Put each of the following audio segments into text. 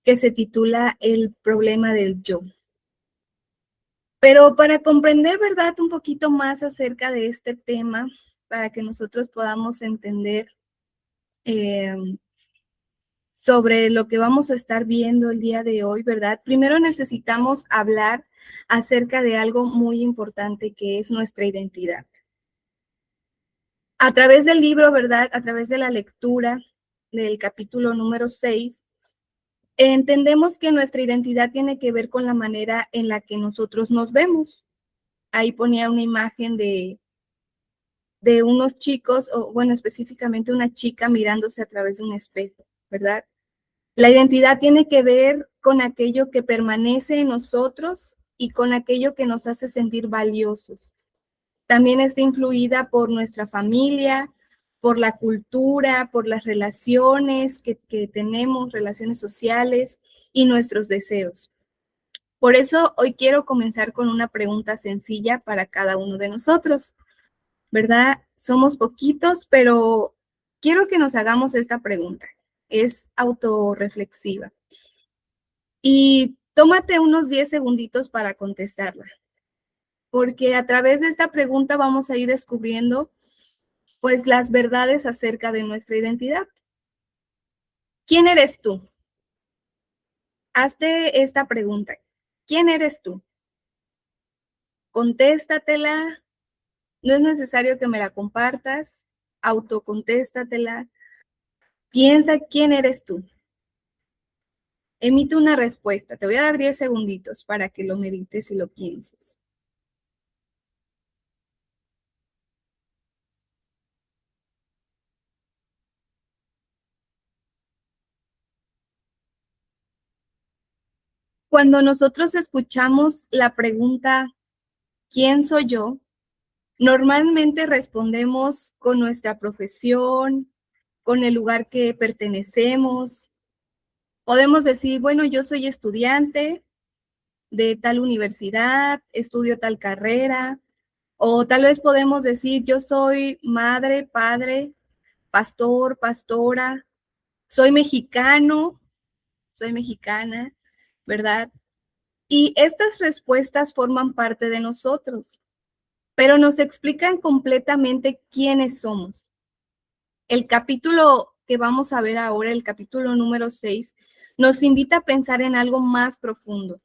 que se titula El problema del yo. Pero para comprender, ¿verdad?, un poquito más acerca de este tema, para que nosotros podamos entender sobre lo que vamos a estar viendo el día de hoy, ¿verdad? Primero necesitamos hablar acerca de algo muy importante que es nuestra identidad. A través del libro, ¿verdad? A través de la lectura del capítulo número 6, entendemos que nuestra identidad tiene que ver con la manera en la que nosotros nos vemos. Ahí ponía una imagen de unos chicos, o bueno, específicamente una chica mirándose a través de un espejo, ¿verdad? La identidad tiene que ver con aquello que permanece en nosotros y con aquello que nos hace sentir valiosos. También está influida por nuestra familia, por la cultura, por las relaciones que tenemos, relaciones sociales y nuestros deseos. Por eso hoy quiero comenzar con una pregunta sencilla para cada uno de nosotros, ¿verdad? Somos poquitos, pero quiero que nos hagamos esta pregunta. Es autorreflexiva. Y tómate unos 10 segunditos para contestarla, porque a través de esta pregunta vamos a ir descubriendo pues las verdades acerca de nuestra identidad. ¿Quién eres tú? Hazte esta pregunta. ¿Quién eres tú? Contéstatela. No es necesario que me la compartas. Autocontéstatela. Piensa quién eres tú. Emite una respuesta. Te voy a dar 10 segunditos para que lo medites y lo pienses. Cuando nosotros escuchamos la pregunta, ¿quién soy yo?, normalmente respondemos con nuestra profesión, con el lugar que pertenecemos. Podemos decir, bueno, yo soy estudiante de tal universidad, estudio tal carrera, o tal vez podemos decir, yo soy madre, padre, pastor, pastora, soy mexicano, soy mexicana, ¿verdad? Y estas respuestas forman parte de nosotros, pero nos explican completamente quiénes somos. El capítulo que vamos a ver ahora, el capítulo número 6, nos invita a pensar en algo más profundo.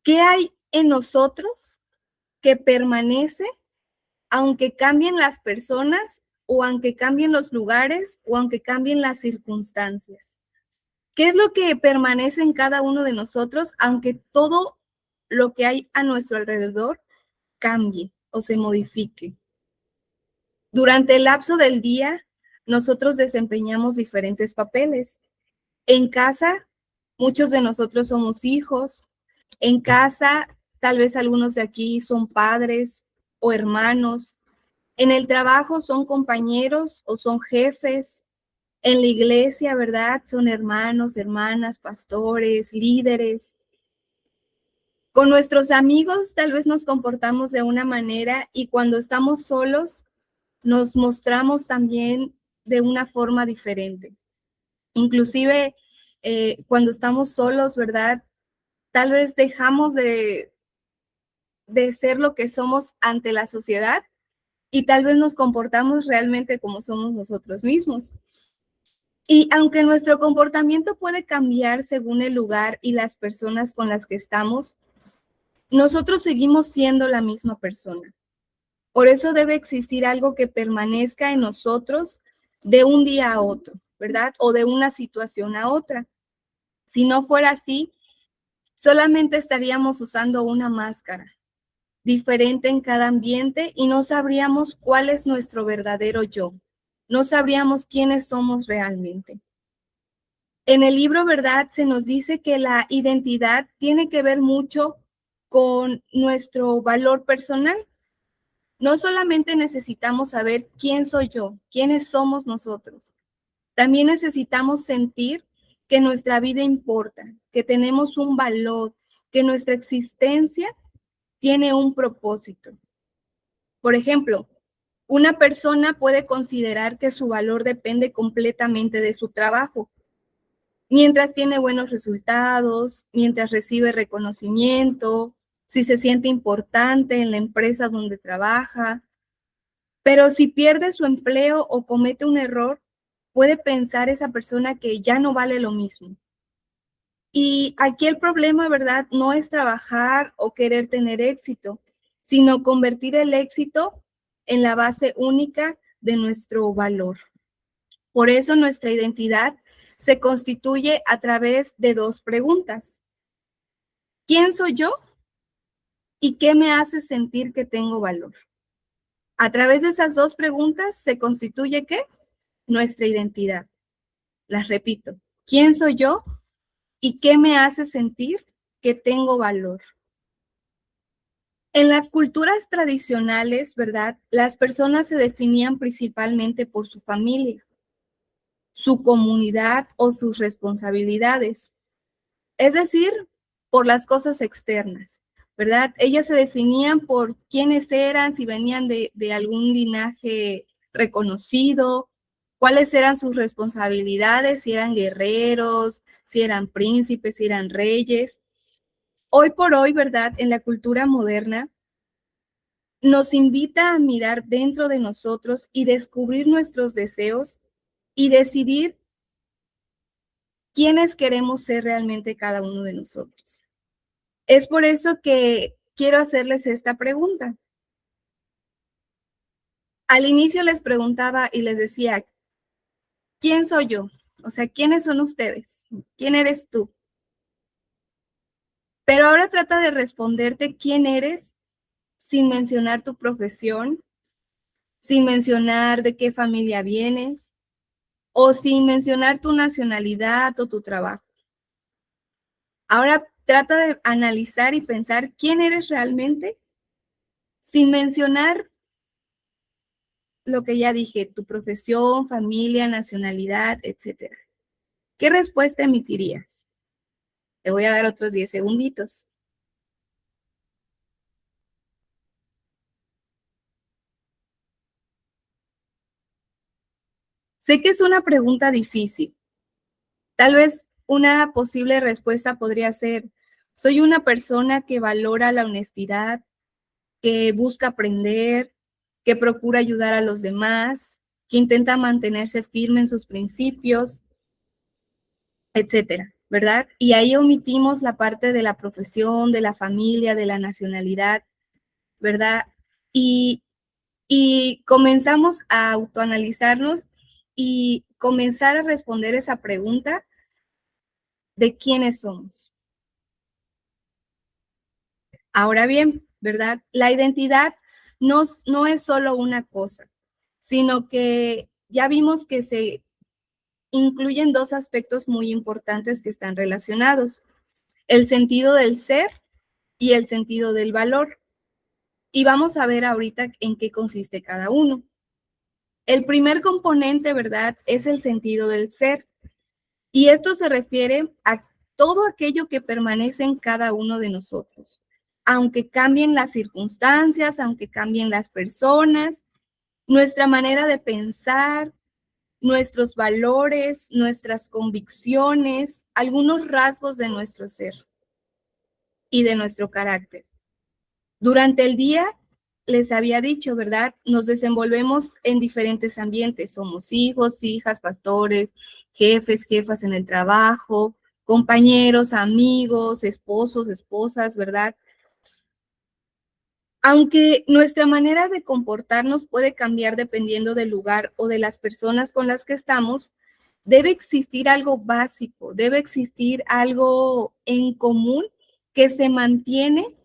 ¿Qué hay en nosotros que permanece aunque cambien las personas o aunque cambien los lugares o aunque cambien las circunstancias? ¿Qué es lo que permanece en cada uno de nosotros aunque todo lo que hay a nuestro alrededor cambie o se modifique? Durante el lapso del día, nosotros desempeñamos diferentes papeles. En casa, muchos de nosotros somos hijos. En casa, tal vez algunos de aquí son padres o hermanos. En el trabajo son compañeros o son jefes. En la iglesia, ¿verdad? Son hermanos, hermanas, pastores, líderes. Con nuestros amigos tal vez nos comportamos de una manera y cuando estamos solos nos mostramos también de una forma diferente. Inclusive cuando estamos solos, ¿verdad? Tal vez dejamos de ser lo que somos ante la sociedad y tal vez nos comportamos realmente como somos nosotros mismos. Y aunque nuestro comportamiento puede cambiar según el lugar y las personas con las que estamos, nosotros seguimos siendo la misma persona. Por eso debe existir algo que permanezca en nosotros de un día a otro, ¿verdad? O de una situación a otra. Si no fuera así, solamente estaríamos usando una máscara, diferente en cada ambiente y no sabríamos cuál es nuestro verdadero yo. No sabríamos quiénes somos realmente. En el libro, ¿verdad?, se nos dice que la identidad tiene que ver mucho con nuestro valor personal. No solamente necesitamos saber quién soy yo, quiénes somos nosotros. También necesitamos sentir que nuestra vida importa, que tenemos un valor, que nuestra existencia tiene un propósito. Por ejemplo, una persona puede considerar que su valor depende completamente de su trabajo. mientras tiene buenos resultados, mientras recibe reconocimiento, si se siente importante en la empresa donde trabaja. Pero si pierde su empleo o comete un error, puede pensar esa persona que ya no vale lo mismo. Y aquí el problema, ¿verdad? No es trabajar o querer tener éxito, sino convertir el éxito en la base única de nuestro valor. Por eso nuestra identidad se constituye a través de dos preguntas. ¿Quién soy yo? ¿Y qué me hace sentir que tengo valor? A través de esas dos preguntas se constituye ¿qué? Nuestra identidad. Las repito. ¿Quién soy yo? ¿Y qué me hace sentir que tengo valor? En las culturas tradicionales, ¿verdad? Las personas se definían principalmente por su familia, su comunidad o sus responsabilidades. Es decir, por las cosas externas, ¿verdad? Ellas se definían por quiénes eran, si venían de algún linaje reconocido, cuáles eran sus responsabilidades, si eran guerreros, si eran príncipes, si eran reyes. Hoy por hoy, ¿verdad? En la cultura moderna, nos invita a mirar dentro de nosotros y descubrir nuestros deseos y decidir quiénes queremos ser realmente cada uno de nosotros. Es por eso que quiero hacerles esta pregunta. Al inicio les preguntaba y les decía, ¿quién soy yo? O sea, ¿quiénes son ustedes? ¿Quién eres tú? Pero ahora trata de responderte quién eres sin mencionar tu profesión, sin mencionar de qué familia vienes o sin mencionar tu nacionalidad o tu trabajo. Ahora trata de analizar y pensar quién eres realmente sin mencionar lo que ya dije, tu profesión, familia, nacionalidad, etcétera. ¿Qué respuesta emitirías? Te voy a dar otros 10 segunditos. Sé que es una pregunta difícil. Tal vez una posible respuesta podría ser, soy una persona que valora la honestidad, que busca aprender, que procura ayudar a los demás, que intenta mantenerse firme en sus principios, etcétera, ¿verdad? Y ahí omitimos la parte de la profesión, de la familia, de la nacionalidad, ¿verdad? Y, y comenzamos a autoanalizarnos y comenzar a responder esa pregunta de quiénes somos. Ahora bien, ¿verdad? La identidad no es solo una cosa, sino que ya vimos que se incluyen dos aspectos muy importantes que están relacionados, el sentido del ser y el sentido del valor. Y vamos a ver ahorita en qué consiste cada uno. El primer componente, ¿verdad?, es el sentido del ser. Y esto se refiere a todo aquello que permanece en cada uno de nosotros. Aunque cambien las circunstancias, aunque cambien las personas, nuestra manera de pensar, nuestros valores, nuestras convicciones, algunos rasgos de nuestro ser y de nuestro carácter. Durante el día, les había dicho, ¿verdad? Nos desenvolvemos en diferentes ambientes. Somos hijos, hijas, pastores, jefes, jefas en el trabajo, compañeros, amigos, esposos, esposas, ¿verdad? Aunque nuestra manera de comportarnos puede cambiar dependiendo del lugar o de las personas con las que estamos, debe existir algo básico, debe existir algo en común que se mantiene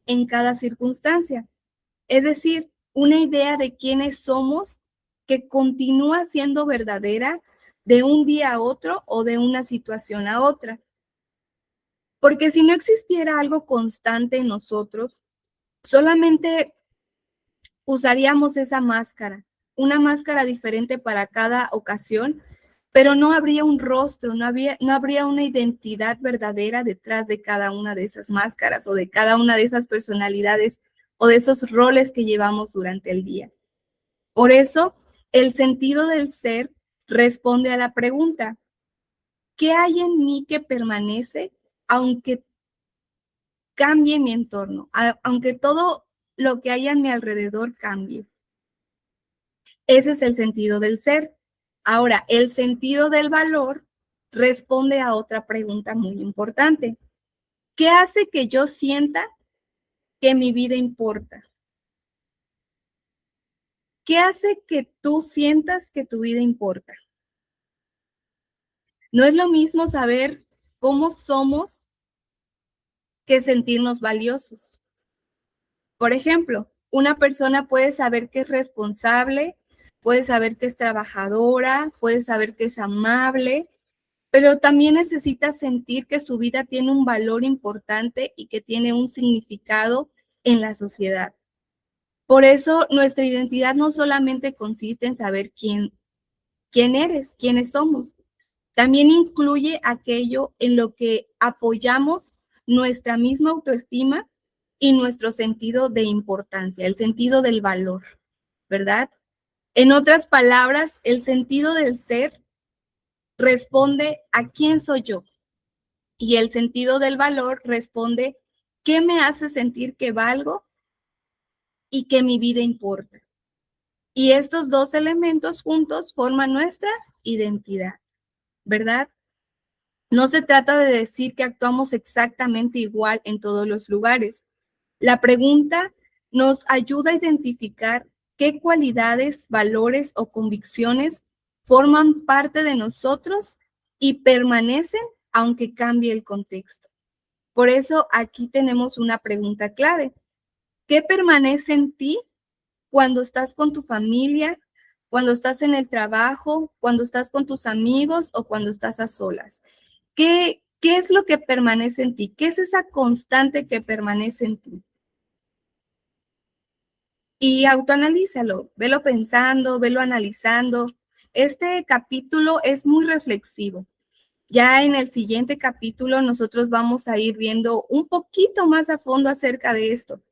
en cada circunstancia. Es decir, una idea de quiénes somos que continúa siendo verdadera de un día a otro o de una situación a otra. Porque si no existiera algo constante en nosotros, solamente usaríamos esa máscara, una máscara diferente para cada ocasión, pero no habría un rostro, no habría una identidad verdadera detrás de cada una de esas máscaras o de cada una de esas personalidades o de esos roles que llevamos durante el día. Por eso, el sentido del ser responde a la pregunta, ¿qué hay en mí que permanece aunque cambie mi entorno, aunque todo lo que hay a mi alrededor cambie? Ese es el sentido del ser. Ahora, el sentido del valor responde a otra pregunta muy importante. ¿Qué hace que yo sienta que mi vida importa? ¿Qué hace que tú sientas que tu vida importa? No es lo mismo saber cómo somos que sentirnos valiosos. Por ejemplo, una persona puede saber que es responsable, puede saber que es trabajadora, puede saber que es amable, pero también necesita sentir que su vida tiene un valor importante y que tiene un significado en la sociedad. Por eso nuestra identidad no solamente consiste en saber quién eres, quiénes somos, también incluye aquello en lo que apoyamos nuestra misma autoestima y nuestro sentido de importancia, el sentido del valor, ¿verdad? En otras palabras, el sentido del ser responde a quién soy yo y el sentido del valor responde qué me hace sentir que valgo y que mi vida importa. Y estos dos elementos juntos forman nuestra identidad, ¿verdad? No se trata de decir que actuamos exactamente igual en todos los lugares. La pregunta nos ayuda a identificar qué cualidades, valores o convicciones forman parte de nosotros y permanecen aunque cambie el contexto. Por eso aquí tenemos una pregunta clave. ¿Qué permanece en ti cuando estás con tu familia, cuando estás en el trabajo, cuando estás con tus amigos o cuando estás a solas? ¿Qué es lo que permanece en ti? ¿Qué es esa constante que permanece en ti? Y autoanalízalo, velo pensando, velo analizando. Este capítulo es muy reflexivo. Ya en el siguiente capítulo nosotros vamos a ir viendo un poquito más a fondo acerca de esto.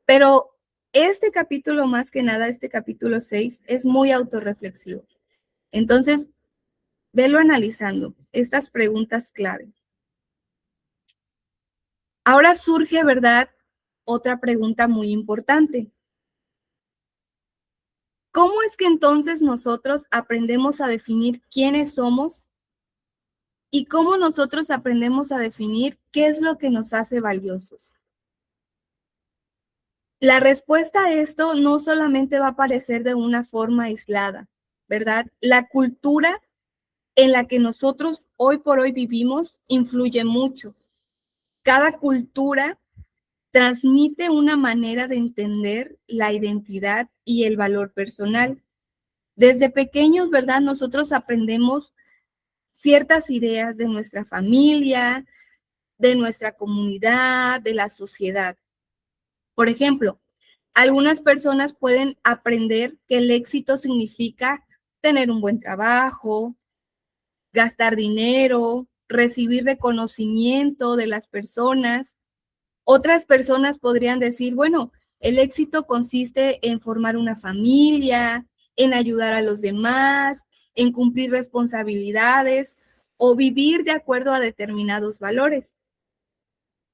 Pero este capítulo, más que nada, este capítulo 6, es muy autorreflexivo. Entonces, velo analizando estas preguntas clave. Ahora surge, ¿verdad?, otra pregunta muy importante. ¿Cómo es que entonces nosotros aprendemos a definir quiénes somos y cómo nosotros aprendemos a definir qué es lo que nos hace valiosos? La respuesta a esto no solamente va a aparecer de una forma aislada, ¿verdad? La cultura en la que nosotros hoy por hoy vivimos influye mucho. Cada cultura transmite una manera de entender la identidad y el valor personal. Desde pequeños, ¿verdad? Nosotros aprendemos ciertas ideas de nuestra familia, de nuestra comunidad, de la sociedad. Por ejemplo, algunas personas pueden aprender que el éxito significa tener un buen trabajo, gastar dinero, recibir reconocimiento de las personas. Otras personas podrían decir, bueno, el éxito consiste en formar una familia, en ayudar a los demás, en cumplir responsabilidades o vivir de acuerdo a determinados valores.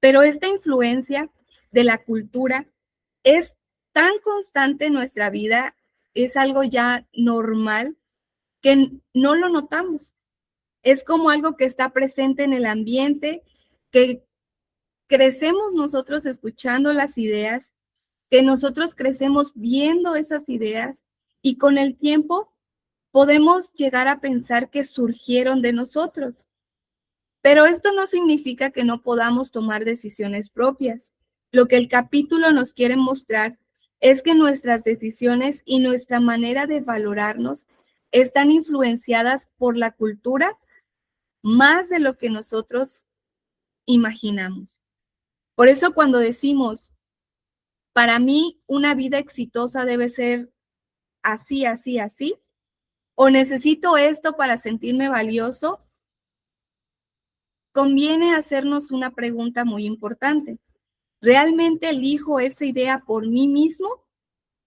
Pero esta influencia de la cultura es tan constante en nuestra vida, es algo ya normal que no lo notamos. Es como algo que está presente en el ambiente, que crecemos nosotros escuchando las ideas, que nosotros crecemos viendo esas ideas y con el tiempo podemos llegar a pensar que surgieron de nosotros. Pero esto no significa que no podamos tomar decisiones propias. Lo que el capítulo nos quiere mostrar es que nuestras decisiones y nuestra manera de valorarnos están influenciadas por la cultura más de lo que nosotros imaginamos. Por eso cuando decimos, para mí una vida exitosa debe ser así, así, así, o necesito esto para sentirme valioso, conviene hacernos una pregunta muy importante. ¿Realmente elijo esa idea por mí mismo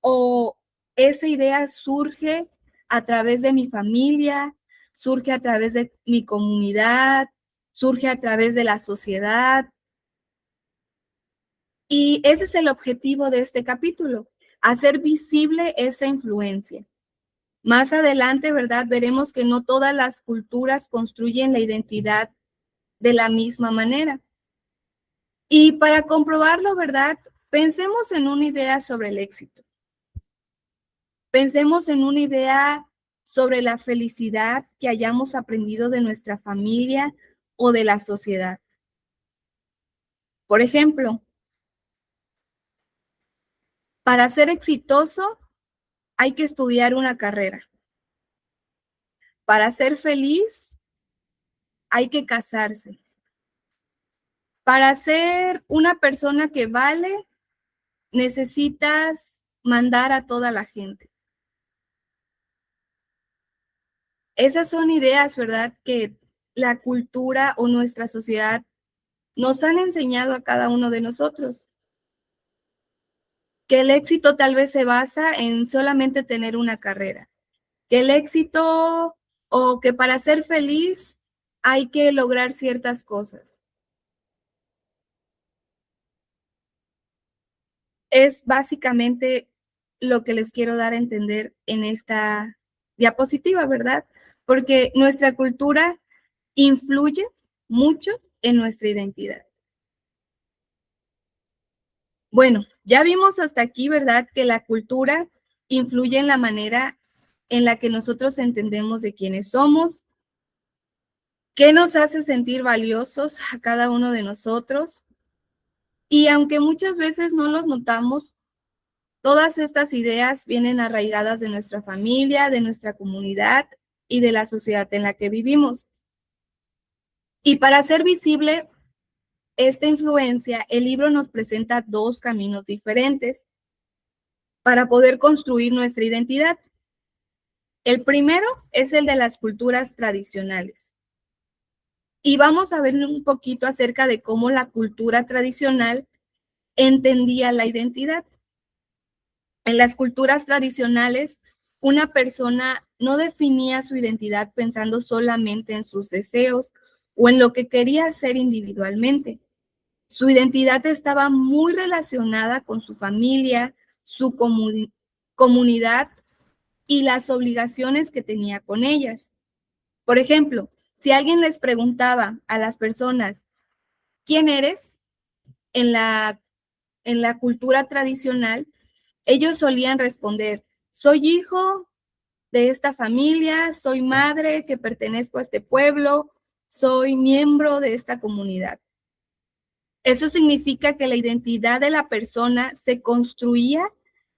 o esa idea surge a través de mi familia, surge a través de mi comunidad, surge a través de la sociedad. Y ese es el objetivo de este capítulo, hacer visible esa influencia. Más adelante, ¿verdad? Veremos que no todas las culturas construyen la identidad de la misma manera. Y para comprobarlo, ¿verdad? Pensemos en una idea sobre el éxito. Pensemos en una idea sobre la felicidad que hayamos aprendido de nuestra familia o de la sociedad. Por ejemplo, para ser exitoso hay que estudiar una carrera. Para ser feliz hay que casarse. Para ser una persona que vale, necesitas mandar a toda la gente. Esas son ideas, ¿verdad?, que la cultura o nuestra sociedad nos han enseñado a cada uno de nosotros. Que el éxito tal vez se basa en solamente tener una carrera. Que el éxito o que para ser feliz hay que lograr ciertas cosas. Es básicamente lo que les quiero dar a entender en esta diapositiva, ¿verdad? Porque nuestra cultura influye mucho en nuestra identidad. Bueno, ya vimos hasta aquí, ¿verdad?, que la cultura influye en la manera en la que nosotros entendemos de quiénes somos, qué nos hace sentir valiosos a cada uno de nosotros. Y aunque muchas veces no los notamos, todas estas ideas vienen arraigadas de nuestra familia, de nuestra comunidad y de la sociedad en la que vivimos. Y para hacer visible esta influencia, el libro nos presenta dos caminos diferentes para poder construir nuestra identidad. El primero es el de las culturas tradicionales. Y vamos a ver un poquito acerca de cómo la cultura tradicional entendía la identidad. En las culturas tradicionales, una persona no definía su identidad pensando solamente en sus deseos o en lo que quería hacer individualmente. Su identidad estaba muy relacionada con su familia, su comunidad y las obligaciones que tenía con ellas. Por ejemplo, si alguien les preguntaba a las personas, ¿quién eres? En la cultura tradicional, ellos solían responder, soy hijo de esta familia, soy madre que pertenezco a este pueblo, soy miembro de esta comunidad. Eso significa que la identidad de la persona se construía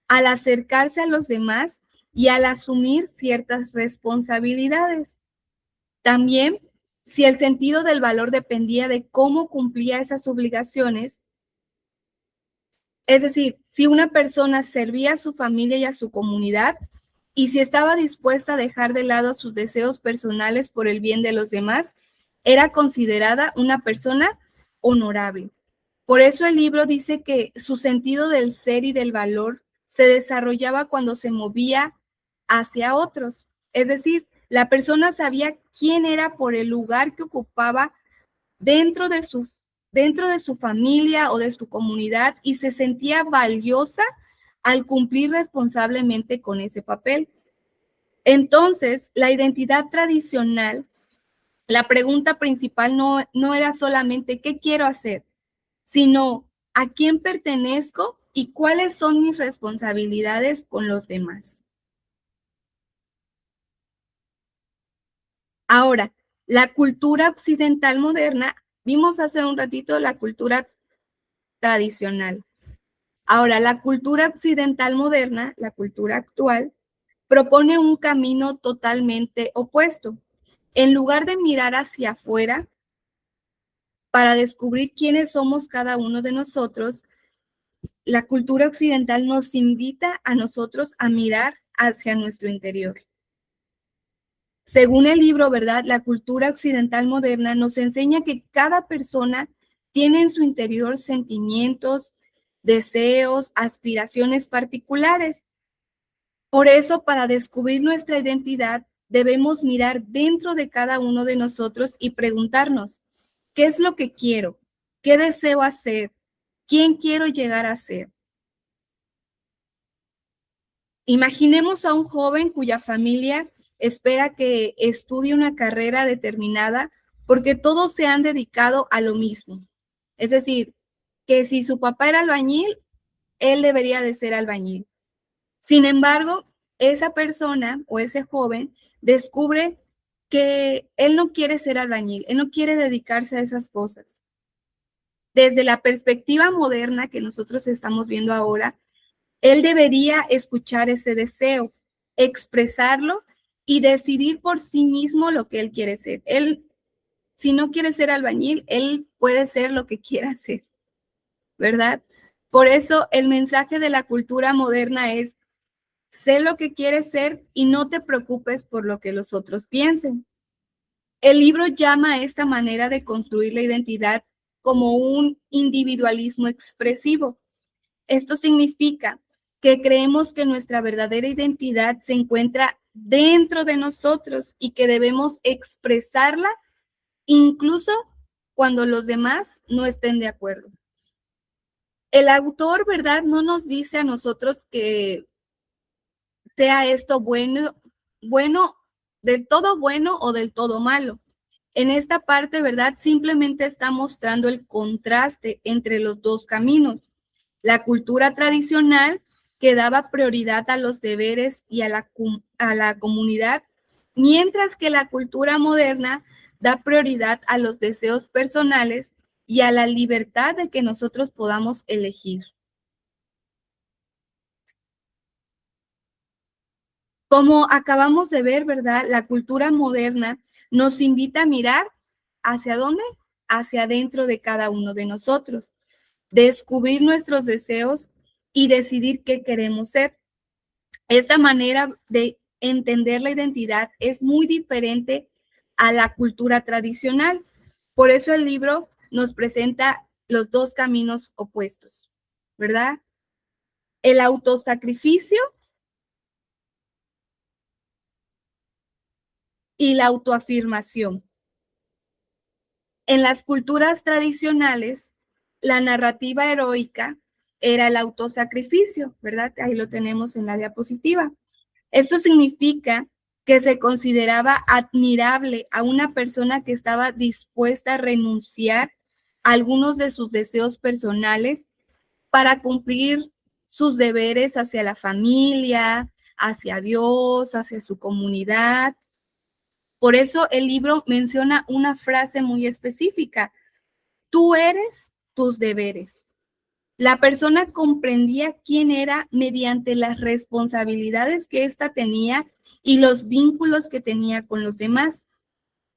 al acercarse a los demás y al asumir ciertas responsabilidades. También, si el sentido del valor dependía de cómo cumplía esas obligaciones, es decir, si una persona servía a su familia y a su comunidad, y si estaba dispuesta a dejar de lado sus deseos personales por el bien de los demás, era considerada una persona honorable. Por eso el libro dice que su sentido del ser y del valor se desarrollaba cuando se movía hacia otros. Es decir, la persona sabía quién era por el lugar que ocupaba dentro de su familia o de su comunidad y se sentía valiosa al cumplir responsablemente con ese papel. Entonces, la identidad tradicional, la pregunta principal no era solamente ¿qué quiero hacer?, sino ¿a quién pertenezco y cuáles son mis responsabilidades con los demás? Ahora, la cultura occidental moderna, vimos hace un ratito la cultura tradicional. Ahora, la cultura occidental moderna, la cultura actual, propone un camino totalmente opuesto. En lugar de mirar hacia afuera para descubrir quiénes somos cada uno de nosotros, la cultura occidental nos invita a nosotros a mirar hacia nuestro interior. Según el libro, ¿verdad?, la cultura occidental moderna nos enseña que cada persona tiene en su interior sentimientos, deseos, aspiraciones particulares. Por eso, para descubrir nuestra identidad, debemos mirar dentro de cada uno de nosotros y preguntarnos, ¿qué es lo que quiero? ¿Qué deseo hacer? ¿Quién quiero llegar a ser? Imaginemos a un joven cuya familia espera que estudie una carrera determinada porque todos se han dedicado a lo mismo. Es decir, que si su papá era albañil, él debería de ser albañil. Sin embargo, esa persona o ese joven descubre que él no quiere ser albañil, él no quiere dedicarse a esas cosas. Desde la perspectiva moderna que nosotros estamos viendo ahora, él debería escuchar ese deseo, expresarlo y decidir por sí mismo lo que él quiere ser. Él, si no quiere ser albañil, él puede ser lo que quiera ser, ¿verdad? Por eso el mensaje de la cultura moderna es, sé lo que quieres ser y no te preocupes por lo que los otros piensen. El libro llama a esta manera de construir la identidad como un individualismo expresivo. Esto significa que creemos que nuestra verdadera identidad se encuentra dentro de nosotros y que debemos expresarla incluso cuando los demás no estén de acuerdo. El autor, ¿verdad?, no nos dice a nosotros que sea esto bueno, del todo bueno o del todo malo. En esta parte, ¿verdad?, simplemente está mostrando el contraste entre los dos caminos. La cultura tradicional que daba prioridad a los deberes y a la comunidad, mientras que la cultura moderna da prioridad a los deseos personales y a la libertad de que nosotros podamos elegir. Como acabamos de ver, ¿verdad? La cultura moderna nos invita a mirar ¿hacia dónde? Hacia adentro de cada uno de nosotros, descubrir nuestros deseos y decidir qué queremos ser. Esta manera de entender la identidad es muy diferente a la cultura tradicional. Por eso el libro nos presenta los dos caminos opuestos, ¿verdad? El autosacrificio y la autoafirmación. En las culturas tradicionales, la narrativa heroica era el autosacrificio, ¿verdad? Ahí lo tenemos en la diapositiva. Esto significa que se consideraba admirable a una persona que estaba dispuesta a renunciar a algunos de sus deseos personales para cumplir sus deberes hacia la familia, hacia Dios, hacia su comunidad. Por eso el libro menciona una frase muy específica: tú eres tus deberes. La persona comprendía quién era mediante las responsabilidades que ésta tenía y los vínculos que tenía con los demás.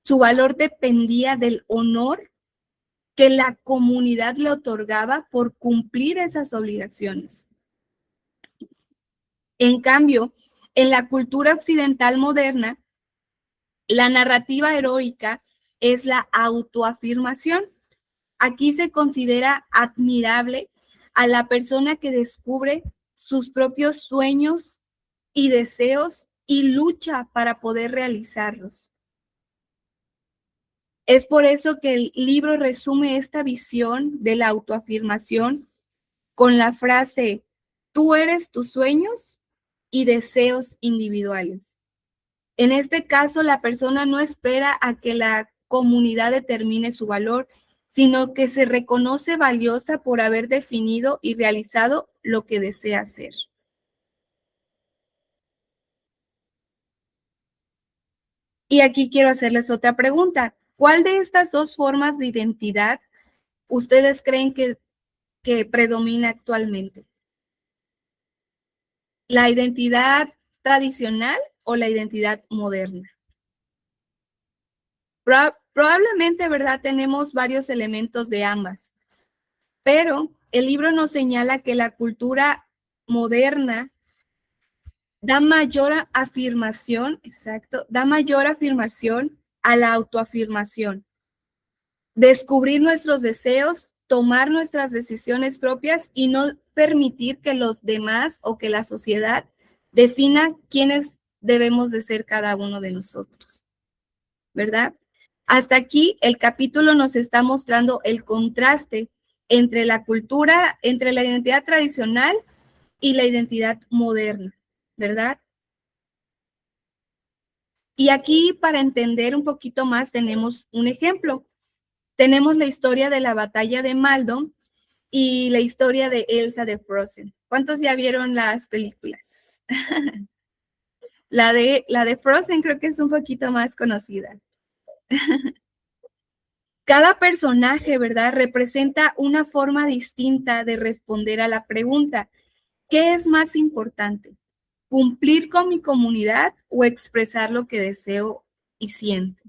Su valor dependía del honor que la comunidad le otorgaba por cumplir esas obligaciones. En cambio, en la cultura occidental moderna, la narrativa heroica es la autoafirmación. Aquí se considera admirable a la persona que descubre sus propios sueños y deseos y lucha para poder realizarlos. Es por eso que el libro resume esta visión de la autoafirmación con la frase: tú eres tus sueños y deseos individuales. En este caso, la persona no espera a que la comunidad determine su valor, sino que se reconoce valiosa por haber definido y realizado lo que desea hacer. Y aquí quiero hacerles otra pregunta. ¿Cuál de estas dos formas de identidad ustedes creen que predomina actualmente? ¿La identidad tradicional o la identidad moderna? Probablemente, ¿verdad? Tenemos varios elementos de ambas, pero el libro nos señala que la cultura moderna da mayor afirmación, exacto, da mayor afirmación a la autoafirmación. Descubrir nuestros deseos, tomar nuestras decisiones propias y no permitir que los demás o que la sociedad defina quiénes debemos de ser cada uno de nosotros, ¿verdad? Hasta aquí el capítulo nos está mostrando el contraste entre la cultura, entre la identidad tradicional y la identidad moderna, ¿verdad? Y aquí, para entender un poquito más, tenemos un ejemplo. Tenemos la historia de la batalla de Maldon y la historia de Elsa de Frozen. ¿Cuántos ya vieron las películas? La de Frozen creo que es un poquito más conocida. Cada personaje, ¿verdad? Representa una forma distinta de responder a la pregunta, ¿qué es más importante? ¿Cumplir con mi comunidad o expresar lo que deseo y siento?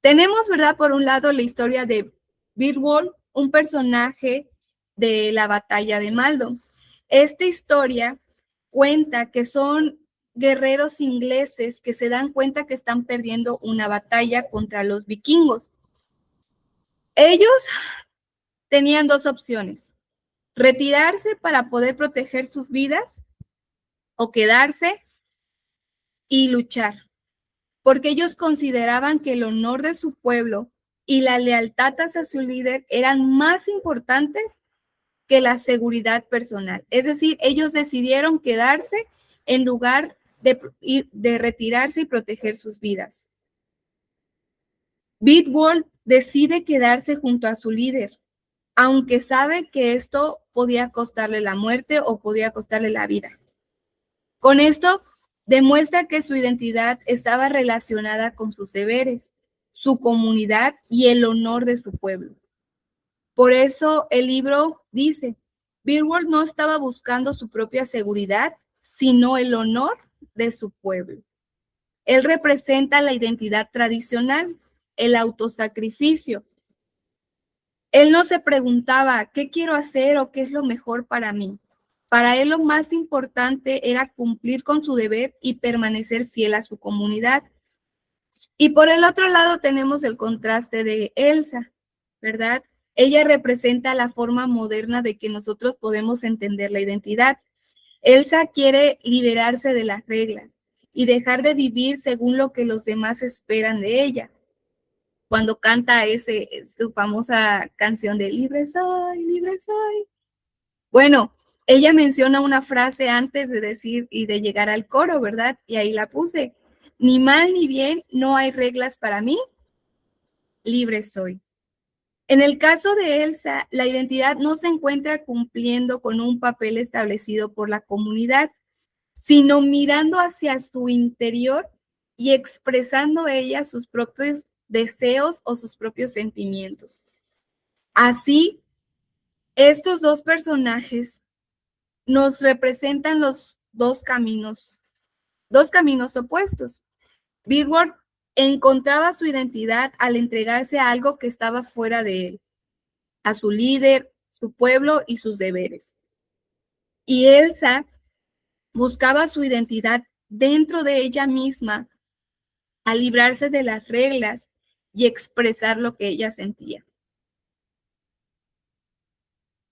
Tenemos, ¿verdad? Por un lado, la historia de Beowulf, un personaje de la batalla de Maldon. Esta historia cuenta que son guerreros ingleses que se dan cuenta que están perdiendo una batalla contra los vikingos. Ellos tenían dos opciones: retirarse para poder proteger sus vidas o quedarse y luchar, porque ellos consideraban que el honor de su pueblo y la lealtad hacia su líder eran más importantes que la seguridad personal. Es decir, ellos decidieron quedarse en lugar de retirarse y proteger sus vidas. Beowulf decide quedarse junto a su líder, aunque sabe que esto podía costarle la muerte o podía costarle la vida. Con esto demuestra que su identidad estaba relacionada con sus deberes, su comunidad y el honor de su pueblo. Por eso el libro dice, Beowulf no estaba buscando su propia seguridad, sino el honor de su pueblo. Él representa la identidad tradicional, el autosacrificio. Él no se preguntaba, ¿qué quiero hacer o qué es lo mejor para mí? Para él lo más importante era cumplir con su deber y permanecer fiel a su comunidad. Y por el otro lado tenemos el contraste de Elsa, ¿verdad? Ella representa la forma moderna de que nosotros podemos entender la identidad. Elsa quiere liberarse de las reglas y dejar de vivir según lo que los demás esperan de ella. Cuando canta su famosa canción de libre soy, libre soy. Bueno, ella menciona una frase antes de decir y de llegar al coro, ¿verdad? Y ahí la puse. Ni mal ni bien, no hay reglas para mí, libre soy. En el caso de Elsa, la identidad no se encuentra cumpliendo con un papel establecido por la comunidad, sino mirando hacia su interior y expresando ella sus propios deseos o sus propios sentimientos. Así, estos dos personajes nos representan los dos caminos opuestos. Beowulf encontraba su identidad al entregarse a algo que estaba fuera de él, a su líder, su pueblo y sus deberes. Y Elsa buscaba su identidad dentro de ella misma, al librarse de las reglas y expresar lo que ella sentía.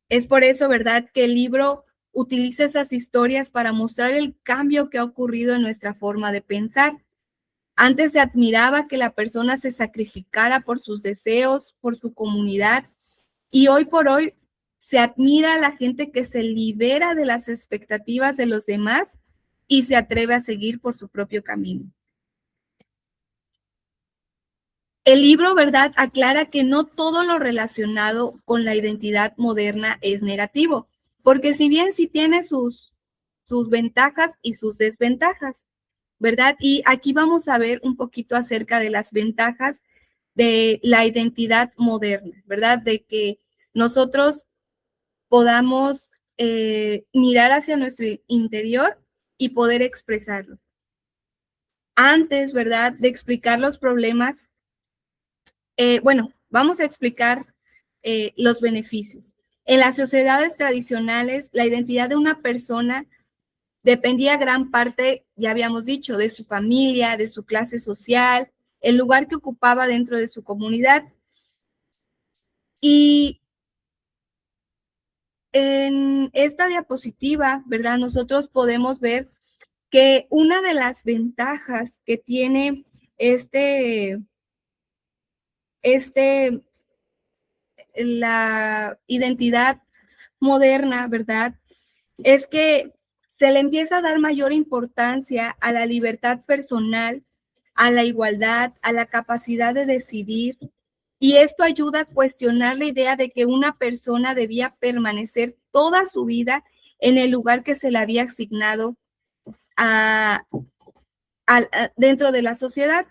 Es por eso, ¿verdad?, que el libro utiliza esas historias para mostrar el cambio que ha ocurrido en nuestra forma de pensar. Antes se admiraba que la persona se sacrificara por sus deseos, por su comunidad, y hoy por hoy se admira a la gente que se libera de las expectativas de los demás y se atreve a seguir por su propio camino. El libro, ¿verdad?, aclara que no todo lo relacionado con la identidad moderna es negativo, porque si bien sí tiene sus ventajas y sus desventajas, ¿verdad? Y aquí vamos a ver un poquito acerca de las ventajas de la identidad moderna, ¿verdad? De que nosotros podamos mirar hacia nuestro interior y poder expresarlo. Antes, ¿verdad?, de explicar los problemas, vamos a explicar los beneficios. En las sociedades tradicionales, la identidad de una persona dependía gran parte, ya habíamos dicho, de su familia, de su clase social, el lugar que ocupaba dentro de su comunidad. Y en esta diapositiva, ¿verdad?, nosotros podemos ver que una de las ventajas que tiene la identidad moderna, ¿verdad? Es que se le empieza a dar mayor importancia a la libertad personal, a la igualdad, a la capacidad de decidir, y esto ayuda a cuestionar la idea de que una persona debía permanecer toda su vida en el lugar que se le había asignado dentro de la sociedad,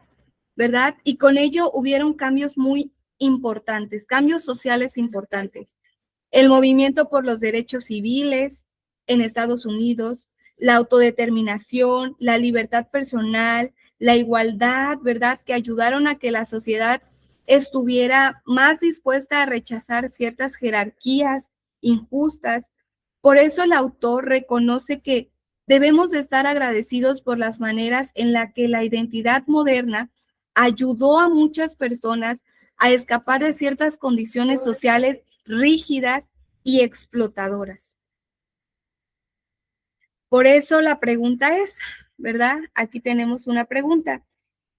¿verdad? Y con ello hubieron cambios muy importantes, cambios sociales importantes. El movimiento por los derechos civiles en Estados Unidos, la autodeterminación, la libertad personal, la igualdad, ¿verdad? Que ayudaron a que la sociedad estuviera más dispuesta a rechazar ciertas jerarquías injustas. Por eso el autor reconoce que debemos de estar agradecidos por las maneras en las que la identidad moderna ayudó a muchas personas a escapar de ciertas condiciones sociales rígidas y explotadoras. Por eso la pregunta es, ¿verdad? Aquí tenemos una pregunta.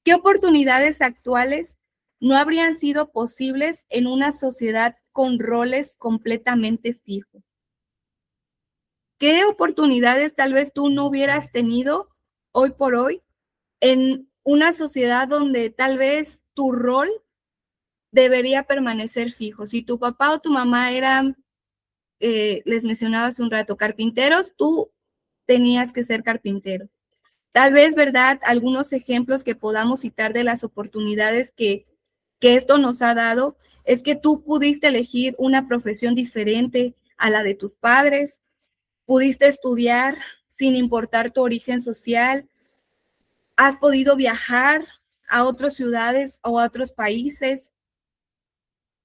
¿Qué oportunidades actuales no habrían sido posibles en una sociedad con roles completamente fijos? ¿Qué oportunidades tal vez tú no hubieras tenido hoy por hoy en una sociedad donde tal vez tu rol debería permanecer fijo? Si tu papá o tu mamá eran, les mencionaba hace un rato, carpinteros, tú tenías que ser carpintero. Tal vez, ¿verdad? Algunos ejemplos que podamos citar de las oportunidades que esto nos ha dado es que tú pudiste elegir una profesión diferente a la de tus padres, pudiste estudiar sin importar tu origen social, has podido viajar a otras ciudades o a otros países,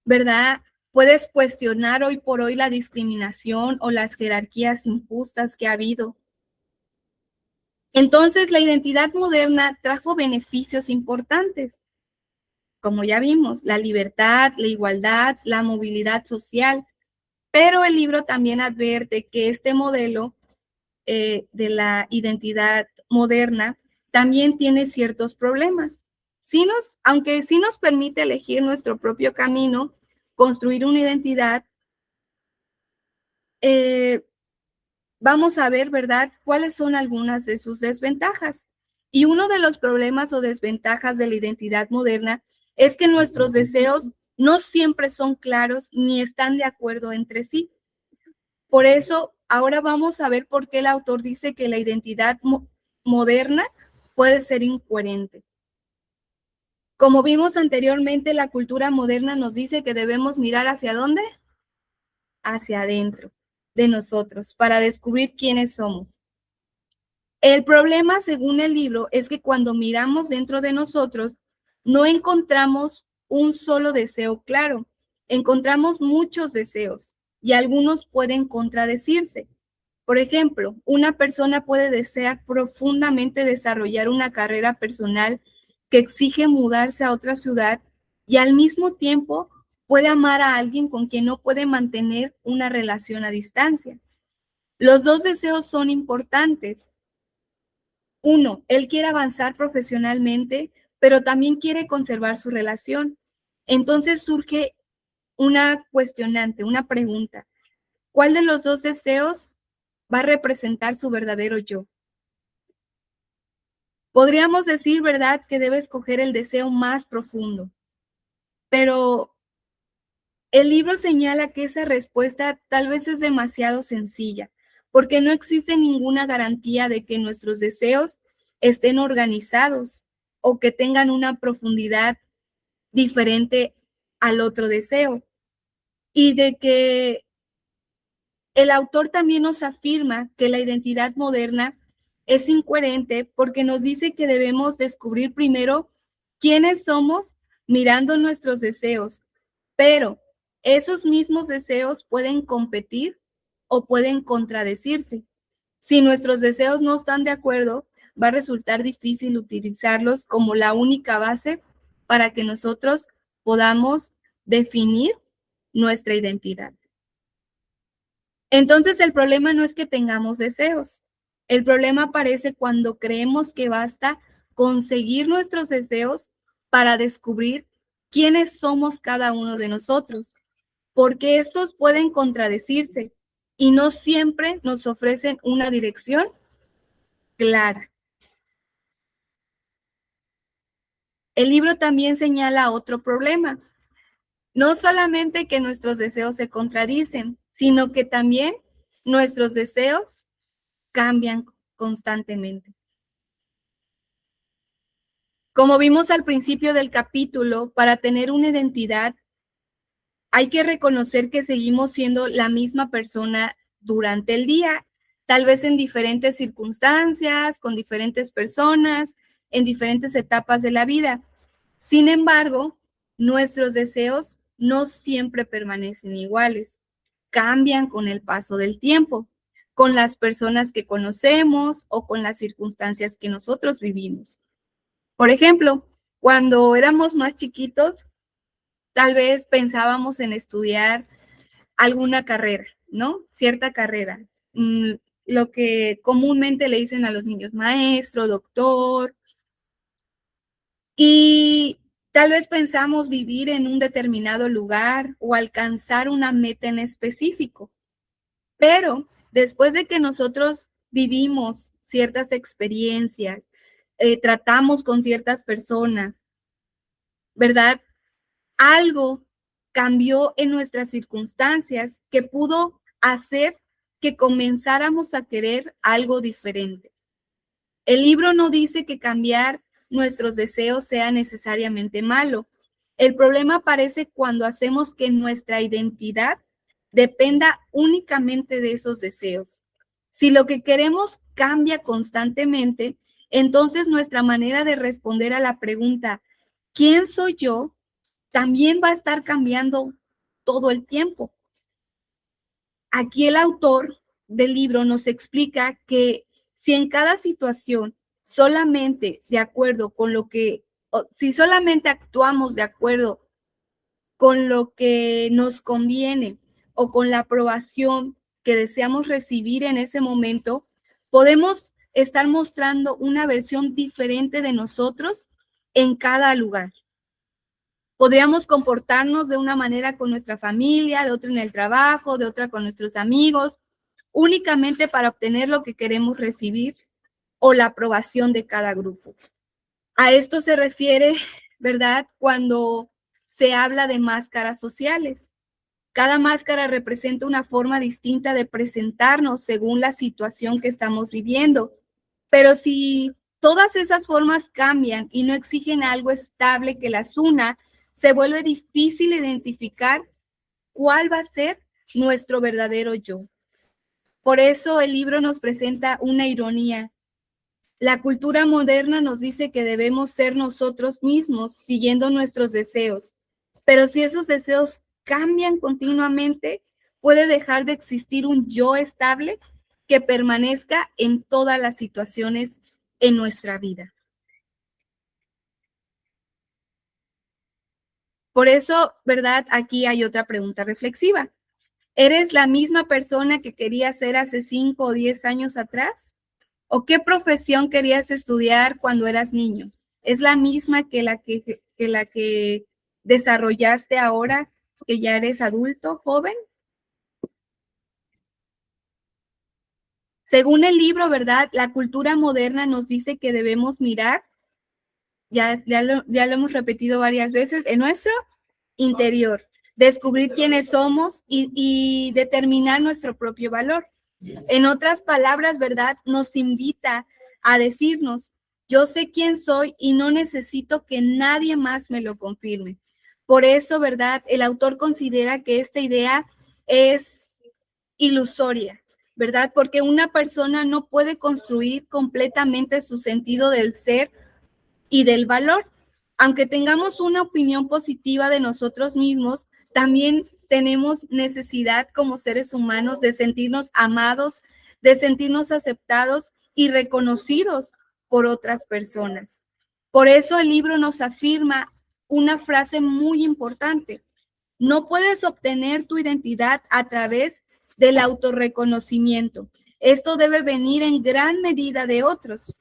¿verdad? Puedes cuestionar hoy por hoy la discriminación o las jerarquías injustas que ha habido. Entonces, la identidad moderna trajo beneficios importantes, como ya vimos, la libertad, la igualdad, la movilidad social, pero el libro también advierte que este modelo de la identidad moderna también tiene ciertos problemas. Aunque sí nos permite elegir nuestro propio camino, construir una identidad, vamos a ver, ¿verdad?, cuáles son algunas de sus desventajas. Y uno de los problemas o desventajas de la identidad moderna es que nuestros deseos no siempre son claros ni están de acuerdo entre sí. Por eso, ahora vamos a ver por qué el autor dice que la identidad moderna puede ser incoherente. Como vimos anteriormente, la cultura moderna nos dice que debemos mirar ¿hacia dónde? Hacia adentro de nosotros para descubrir quiénes somos. El problema, según el libro, es que cuando miramos dentro de nosotros, no encontramos un solo deseo claro, encontramos muchos deseos y algunos pueden contradecirse. Por ejemplo, una persona puede desear profundamente desarrollar una carrera personal que exige mudarse a otra ciudad y al mismo tiempo puede amar a alguien con quien no puede mantener una relación a distancia. Los dos deseos son importantes. Uno, él quiere avanzar profesionalmente, pero también quiere conservar su relación. Entonces surge una cuestionante, una pregunta. ¿Cuál de los dos deseos va a representar su verdadero yo? Podríamos decir, ¿verdad?, que debe escoger el deseo más profundo, pero el libro señala que esa respuesta tal vez es demasiado sencilla, porque no existe ninguna garantía de que nuestros deseos estén organizados o que tengan una profundidad diferente al otro deseo. Y de que el autor también nos afirma que la identidad moderna es incoherente porque nos dice que debemos descubrir primero quiénes somos mirando nuestros deseos, pero esos mismos deseos pueden competir o pueden contradecirse. Si nuestros deseos no están de acuerdo, va a resultar difícil utilizarlos como la única base para que nosotros podamos definir nuestra identidad. Entonces, el problema no es que tengamos deseos. El problema aparece cuando creemos que basta conseguir nuestros deseos para descubrir quiénes somos cada uno de nosotros, porque estos pueden contradecirse y no siempre nos ofrecen una dirección clara. El libro también señala otro problema. No solamente que nuestros deseos se contradicen, sino que también nuestros deseos cambian constantemente. Como vimos al principio del capítulo, para tener una identidad hay que reconocer que seguimos siendo la misma persona durante el día, tal vez en diferentes circunstancias, con diferentes personas, en diferentes etapas de la vida. Sin embargo, nuestros deseos no siempre permanecen iguales, cambian con el paso del tiempo, con las personas que conocemos o con las circunstancias que nosotros vivimos. Por ejemplo, cuando éramos más chiquitos, tal vez pensábamos en estudiar alguna carrera, ¿no? Cierta carrera. Lo que comúnmente le dicen a los niños, maestro, doctor. Y tal vez pensamos vivir en un determinado lugar o alcanzar una meta en específico. Pero después de que nosotros vivimos ciertas experiencias, tratamos con ciertas personas, ¿verdad? Algo cambió en nuestras circunstancias que pudo hacer que comenzáramos a querer algo diferente. El libro no dice que cambiar nuestros deseos sea necesariamente malo. El problema aparece cuando hacemos que nuestra identidad dependa únicamente de esos deseos. Si lo que queremos cambia constantemente, entonces nuestra manera de responder a la pregunta, ¿quién soy yo?, también va a estar cambiando todo el tiempo. Aquí el autor del libro nos explica que si en cada situación solamente de acuerdo con lo que, si solamente actuamos de acuerdo con lo que nos conviene o con la aprobación que deseamos recibir en ese momento, podemos estar mostrando una versión diferente de nosotros en cada lugar. Podríamos comportarnos de una manera con nuestra familia, de otra en el trabajo, de otra con nuestros amigos, únicamente para obtener lo que queremos recibir o la aprobación de cada grupo. A esto se refiere, ¿verdad?, cuando se habla de máscaras sociales. Cada máscara representa una forma distinta de presentarnos según la situación que estamos viviendo. Pero si todas esas formas cambian y no exigen algo estable que las una, se vuelve difícil identificar cuál va a ser nuestro verdadero yo. Por eso el libro nos presenta una ironía. La cultura moderna nos dice que debemos ser nosotros mismos siguiendo nuestros deseos, pero si esos deseos cambian continuamente, puede dejar de existir un yo estable que permanezca en todas las situaciones en nuestra vida. Por eso, ¿verdad? Aquí hay otra pregunta reflexiva. ¿Eres la misma persona que querías ser hace 5 o 10 años atrás? ¿O qué profesión querías estudiar cuando eras niño? ¿Es la misma que la que desarrollaste ahora que ya eres adulto, joven? Según el libro, ¿verdad? La cultura moderna nos dice que debemos mirar, ya lo hemos repetido varias veces, en nuestro interior, descubrir quiénes somos y determinar nuestro propio valor. En otras palabras, ¿verdad? Nos invita a decirnos, yo sé quién soy y no necesito que nadie más me lo confirme. Por eso, ¿verdad? El autor considera que esta idea es ilusoria, ¿verdad? Porque una persona no puede construir completamente su sentido del ser y del valor. Aunque tengamos una opinión positiva de nosotros mismos, también tenemos necesidad como seres humanos de sentirnos amados, de sentirnos aceptados y reconocidos por otras personas. Por eso el libro nos afirma una frase muy importante. No puedes obtener tu identidad a través del autorreconocimiento. Esto debe venir en gran medida de otros.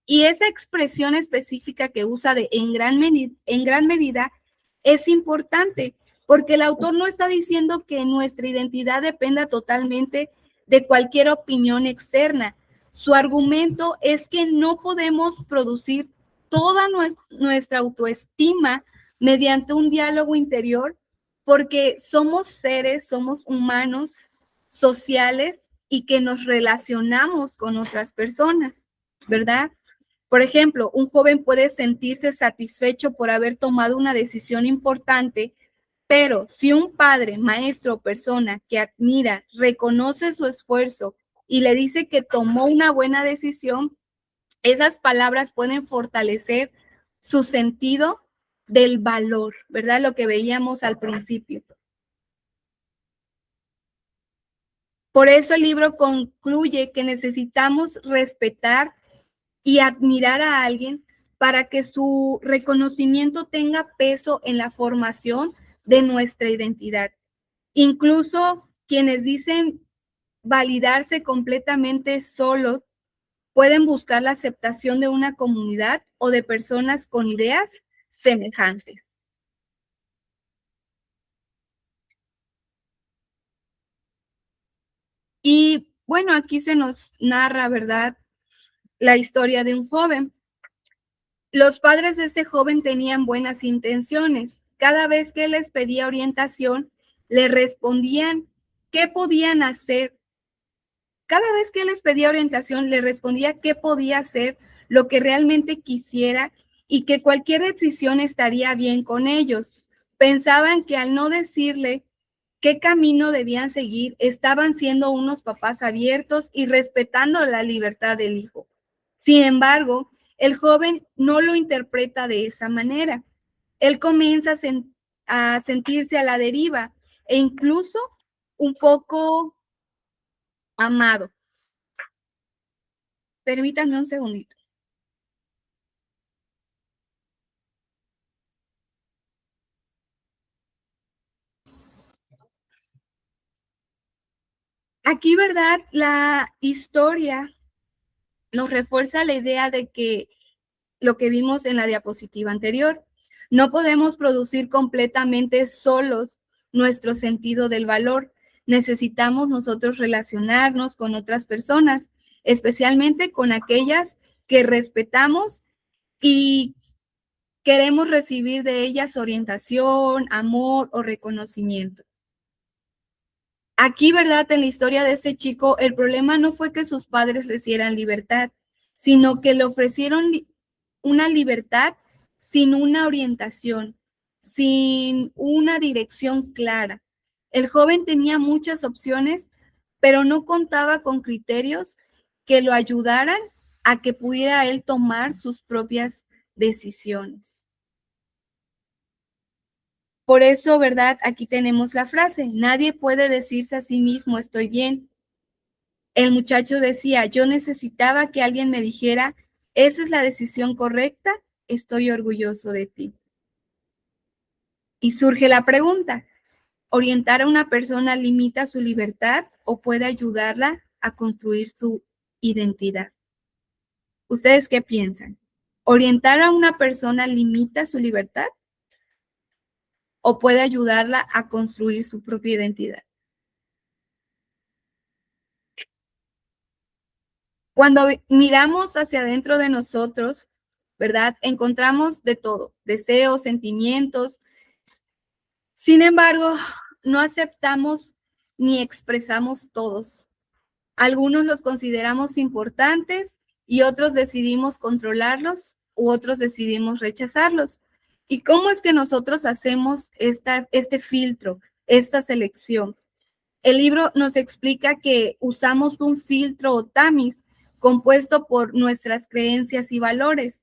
Y esa expresión específica que usa de en gran medida es importante, porque el autor no está diciendo que nuestra identidad dependa totalmente de cualquier opinión externa. Su argumento es que no podemos producir toda nuestra autoestima mediante un diálogo interior, porque somos seres, somos humanos, sociales y que nos relacionamos con otras personas, ¿verdad? Por ejemplo, un joven puede sentirse satisfecho por haber tomado una decisión importante, pero si un padre, maestro o persona que admira reconoce su esfuerzo y le dice que tomó una buena decisión, esas palabras pueden fortalecer su sentido del valor, ¿verdad? Lo que veíamos al principio. Por eso el libro concluye que necesitamos respetar y admirar a alguien para que su reconocimiento tenga peso en la formación de nuestra identidad. Incluso quienes dicen validarse completamente solos pueden buscar la aceptación de una comunidad o de personas con ideas semejantes. Y bueno, aquí se nos narra, ¿verdad?, la historia de un joven. Los padres de ese joven tenían buenas intenciones. Cada vez que él les pedía orientación, le respondían qué podían hacer. Cada vez que él les pedía orientación, le respondía qué podía hacer, lo que realmente quisiera y que cualquier decisión estaría bien con ellos. Pensaban que al no decirle qué camino debían seguir, estaban siendo unos papás abiertos y respetando la libertad del hijo. Sin embargo, el joven no lo interpreta de esa manera. Él comienza a sentirse a la deriva e incluso un poco amado. Permítanme un segundito. Aquí, ¿verdad? La historia nos refuerza la idea de que lo que vimos en la diapositiva anterior, no podemos producir completamente solos nuestro sentido del valor. Necesitamos nosotros relacionarnos con otras personas, especialmente con aquellas que respetamos y queremos recibir de ellas orientación, amor o reconocimiento. Aquí, ¿verdad? En la historia de este chico, el problema no fue que sus padres le hicieran libertad, sino que le ofrecieron una libertad sin una orientación, sin una dirección clara. El joven tenía muchas opciones, pero no contaba con criterios que lo ayudaran a que pudiera él tomar sus propias decisiones. Por eso, ¿verdad? Aquí tenemos la frase, nadie puede decirse a sí mismo estoy bien. El muchacho decía, yo necesitaba que alguien me dijera, esa es la decisión correcta, estoy orgulloso de ti. Y surge la pregunta, ¿orientar a una persona limita su libertad o puede ayudarla a construir su identidad? ¿Ustedes qué piensan? ¿Orientar a una persona limita su libertad o puede ayudarla a construir su propia identidad? Cuando miramos hacia adentro de nosotros, ¿verdad? Encontramos de todo, deseos, sentimientos. Sin embargo, no aceptamos ni expresamos todos. Algunos los consideramos importantes y otros decidimos controlarlos u otros decidimos rechazarlos. ¿Y cómo es que nosotros hacemos este filtro, esta selección? El libro nos explica que usamos un filtro o tamiz compuesto por nuestras creencias y valores.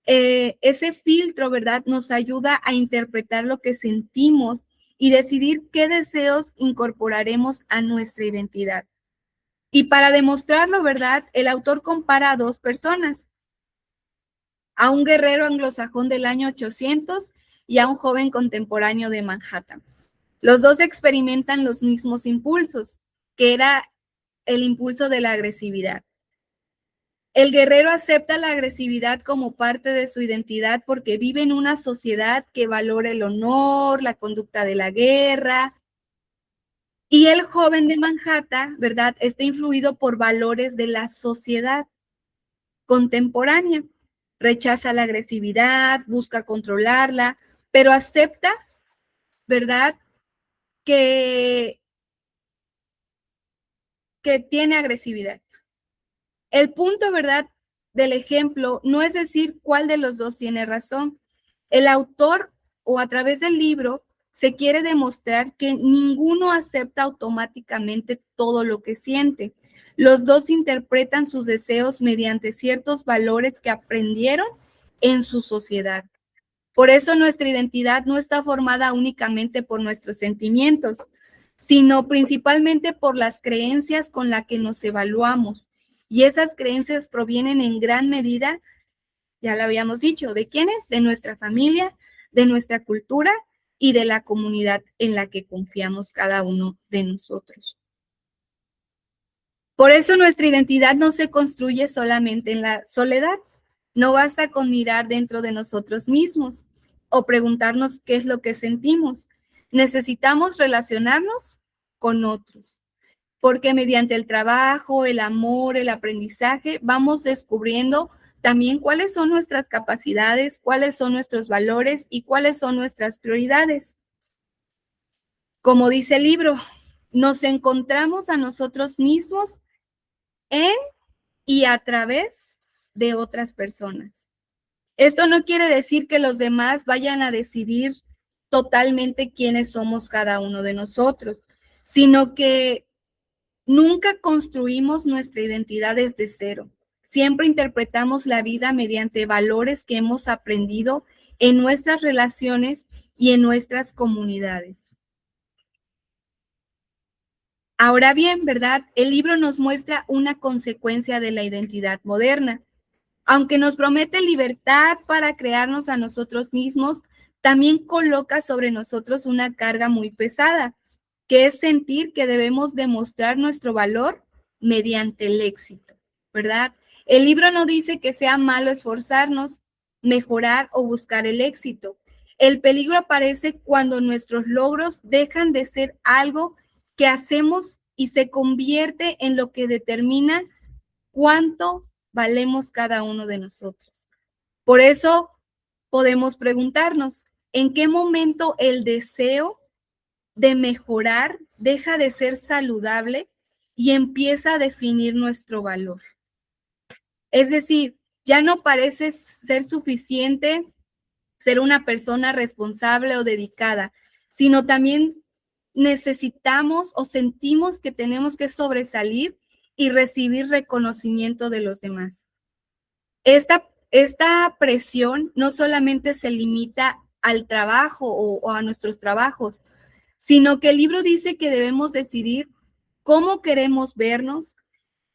Ese filtro, ¿verdad? Nos ayuda a interpretar lo que sentimos y decidir qué deseos incorporaremos a nuestra identidad. Y para demostrarlo, ¿verdad? El autor compara a dos personas, a un guerrero anglosajón del año 800 y a un joven contemporáneo de Manhattan. Los dos experimentan los mismos impulsos, que era el impulso de la agresividad. El guerrero acepta la agresividad como parte de su identidad porque vive en una sociedad que valora el honor, la conducta de la guerra. Y el joven de Manhattan, ¿verdad?, está influido por valores de la sociedad contemporánea. Rechaza la agresividad, busca controlarla, pero acepta, ¿verdad?, que tiene agresividad. El punto, ¿verdad?, del ejemplo no es decir cuál de los dos tiene razón. El autor o a través del libro se quiere demostrar que ninguno acepta automáticamente todo lo que siente. Los dos interpretan sus deseos mediante ciertos valores que aprendieron en su sociedad. Por eso nuestra identidad no está formada únicamente por nuestros sentimientos, sino principalmente por las creencias con las que nos evaluamos. Y esas creencias provienen en gran medida, ya lo habíamos dicho, ¿de quiénes? De nuestra familia, de nuestra cultura y de la comunidad en la que confiamos cada uno de nosotros. Por eso nuestra identidad no se construye solamente en la soledad. No basta con mirar dentro de nosotros mismos o preguntarnos qué es lo que sentimos. Necesitamos relacionarnos con otros, porque mediante el trabajo, el amor, el aprendizaje, vamos descubriendo también cuáles son nuestras capacidades, cuáles son nuestros valores y cuáles son nuestras prioridades. Como dice el libro, nos encontramos a nosotros mismos en y a través de otras personas. Esto no quiere decir que los demás vayan a decidir totalmente quiénes somos cada uno de nosotros, sino que nunca construimos nuestra identidad desde cero. Siempre interpretamos la vida mediante valores que hemos aprendido en nuestras relaciones y en nuestras comunidades. Ahora bien, ¿verdad? El libro nos muestra una consecuencia de la identidad moderna. Aunque nos promete libertad para crearnos a nosotros mismos, también coloca sobre nosotros una carga muy pesada, que es sentir que debemos demostrar nuestro valor mediante el éxito, ¿verdad? El libro no dice que sea malo esforzarnos, mejorar o buscar el éxito. El peligro aparece cuando nuestros logros dejan de ser algo que hacemos y se convierte en lo que determina cuánto valemos cada uno de nosotros. Por eso podemos preguntarnos, ¿en qué momento el deseo de mejorar deja de ser saludable y empieza a definir nuestro valor? Es decir, ya no parece ser suficiente ser una persona responsable o dedicada, sino también necesitamos o sentimos que tenemos que sobresalir y recibir reconocimiento de los demás. Esta presión no solamente se limita al trabajo o a nuestros trabajos, sino que el libro dice que debemos decidir cómo queremos vernos,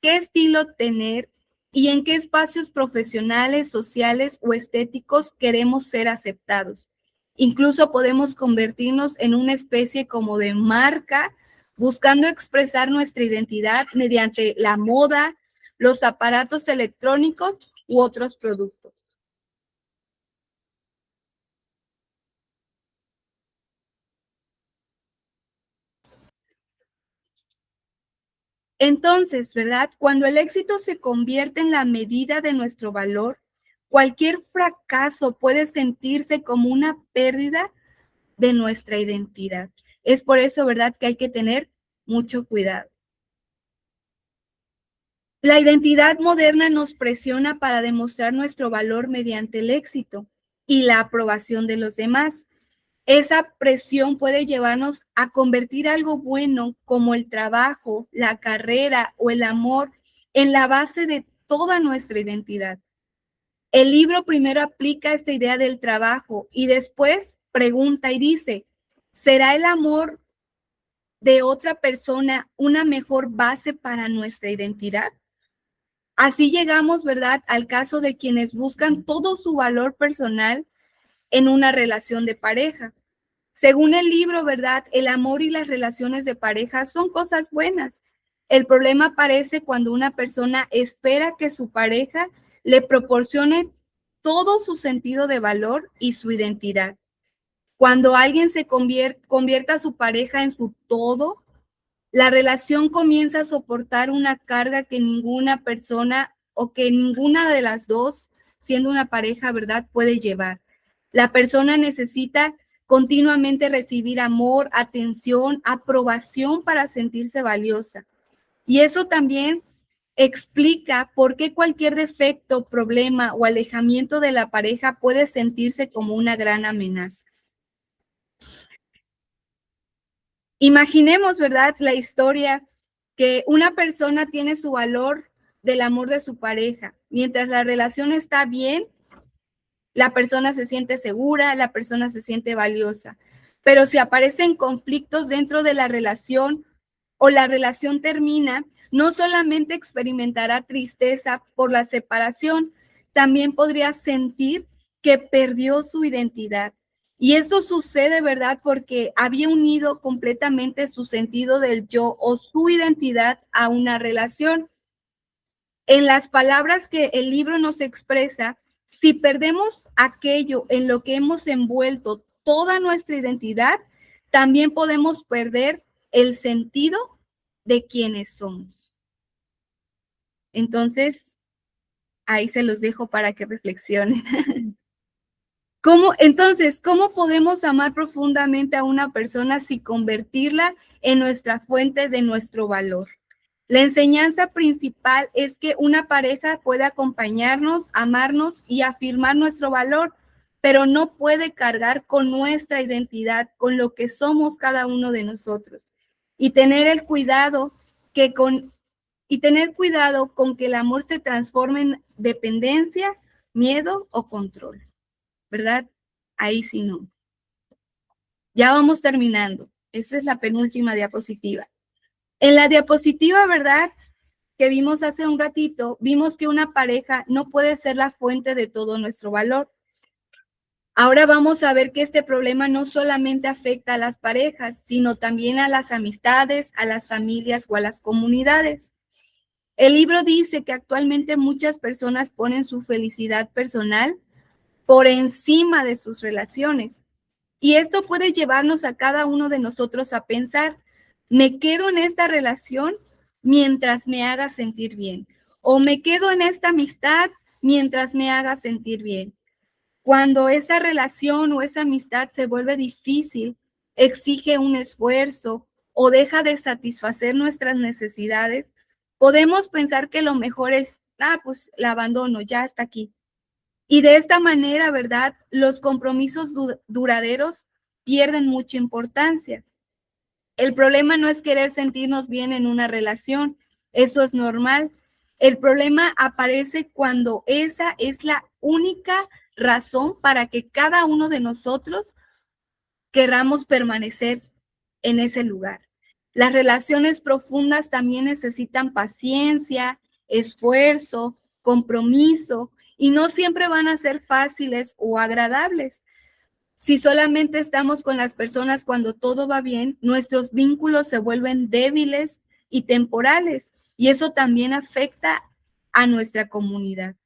qué estilo tener y en qué espacios profesionales, sociales o estéticos queremos ser aceptados. Incluso podemos convertirnos en una especie como de marca, buscando expresar nuestra identidad mediante la moda, los aparatos electrónicos u otros productos. Entonces, ¿verdad? Cuando el éxito se convierte en la medida de nuestro valor, cualquier fracaso puede sentirse como una pérdida de nuestra identidad. Es por eso, ¿verdad?, que hay que tener mucho cuidado. La identidad moderna nos presiona para demostrar nuestro valor mediante el éxito y la aprobación de los demás. Esa presión puede llevarnos a convertir algo bueno como el trabajo, la carrera o el amor en la base de toda nuestra identidad. El libro primero aplica esta idea del trabajo y después pregunta y dice, ¿será el amor de otra persona una mejor base para nuestra identidad? Así llegamos, ¿verdad?, al caso de quienes buscan todo su valor personal en una relación de pareja. Según el libro, ¿verdad?, el amor y las relaciones de pareja son cosas buenas. El problema aparece cuando una persona espera que su pareja le proporcione todo su sentido de valor y su identidad. Cuando alguien se convierta a su pareja en su todo, la relación comienza a soportar una carga que ninguna persona o que ninguna de las dos, siendo una pareja, ¿verdad?, puede llevar. La persona necesita continuamente recibir amor, atención, aprobación para sentirse valiosa. Y eso también explica por qué cualquier defecto, problema o alejamiento de la pareja puede sentirse como una gran amenaza. Imaginemos, ¿verdad?, la historia que una persona tiene su valor del amor de su pareja. Mientras la relación está bien, la persona se siente segura, la persona se siente valiosa. Pero si aparecen conflictos dentro de la relación o la relación termina, no solamente experimentará tristeza por la separación, también podría sentir que perdió su identidad. Y esto sucede, ¿verdad?, porque había unido completamente su sentido del yo o su identidad a una relación. En las palabras que el libro nos expresa, si perdemos aquello en lo que hemos envuelto toda nuestra identidad, también podemos perder el sentido de quienes somos. Entonces, ahí se los dejo para que reflexionen. ¿Cómo podemos amar profundamente a una persona sin convertirla en nuestra fuente de nuestro valor? La enseñanza principal es que una pareja puede acompañarnos, amarnos y afirmar nuestro valor, pero no puede cargar con nuestra identidad, con lo que somos cada uno de nosotros. Y tener cuidado con que el amor se transforme en dependencia, miedo o control, ¿verdad? Ahí sí no. Ya vamos terminando. Esa es la penúltima diapositiva. En la diapositiva, ¿verdad?, que vimos hace un ratito, vimos que una pareja no puede ser la fuente de todo nuestro valor. Ahora vamos a ver que este problema no solamente afecta a las parejas, sino también a las amistades, a las familias o a las comunidades. El libro dice que actualmente muchas personas ponen su felicidad personal por encima de sus relaciones. Y esto puede llevarnos a cada uno de nosotros a pensar, ¿me quedo en esta relación mientras me haga sentir bien? ¿O me quedo en esta amistad mientras me haga sentir bien? Cuando esa relación o esa amistad se vuelve difícil, exige un esfuerzo o deja de satisfacer nuestras necesidades, podemos pensar que lo mejor es, pues la abandono, ya está aquí. Y de esta manera, ¿verdad?, los compromisos duraderos pierden mucha importancia. El problema no es querer sentirnos bien en una relación, eso es normal. El problema aparece cuando esa es la única razón para que cada uno de nosotros querramos permanecer en ese lugar. Las relaciones profundas también necesitan paciencia, esfuerzo, compromiso, y no siempre van a ser fáciles o agradables. Si solamente estamos con las personas cuando todo va bien, nuestros vínculos se vuelven débiles y temporales, y eso también afecta a nuestra comunidad.